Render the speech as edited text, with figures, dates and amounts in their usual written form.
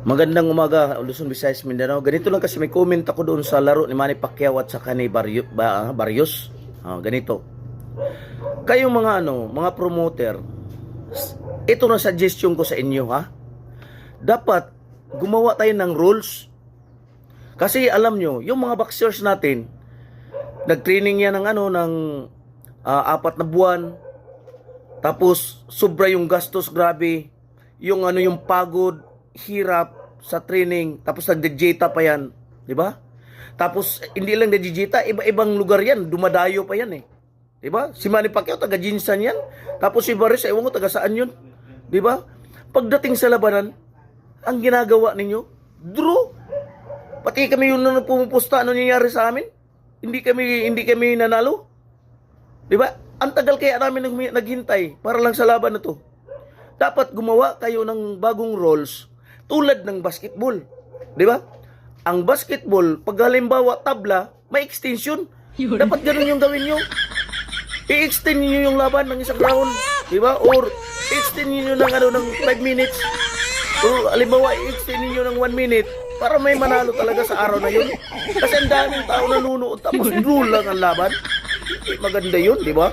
Magandang umaga, Luzon, Visayas, Mindanao. Ganito lang kasi may comment ako doon sa laro ni Manny Pacquiao at saka ni Barrios. Ganito. Kayong mga promoter, ito na suggestion ko sa inyo, ha. Dapat gumawa tayo ng rules. Kasi alam nyo, yung mga boxers natin, nag-training yan ng 4 na buwan. Tapos sobra yung gastos, grabe. Yung pagod, hirap sa training, tapos nagdejeta pa yan, di ba? Tapos hindi lang nagdejeta, iba-ibang lugar yan, dumadayo pa yan eh. Di ba? Si Manny Pacquiao taga Jinsan yan. Tapos si Barrios, ewan ko taga saan yun. Di ba? Pagdating sa labanan, ang ginagawa ninyo, draw. Pati kami yung pumupusta, ano nangyayari sa amin? Hindi kami nanalo. Di ba? Ang tagal kaya namin naghintay para lang sa laban na to. Dapat gumawa kayo ng bagong rules tulad ng basketball. Di ba? Ang basketball, pag halimbawa tabla, may extension. Dapat ganun yung gawin nyo. I-extend niyo yung laban ng isang round. Di ba? Or i-extend niyo ng 5 minutes. O halimbawa, i-extend niyo ng 1 minute para may manalo talaga sa araw na yun. Kasi ang daming tao nanunood tapos rule lang ang laban. Maganda yun, di ba?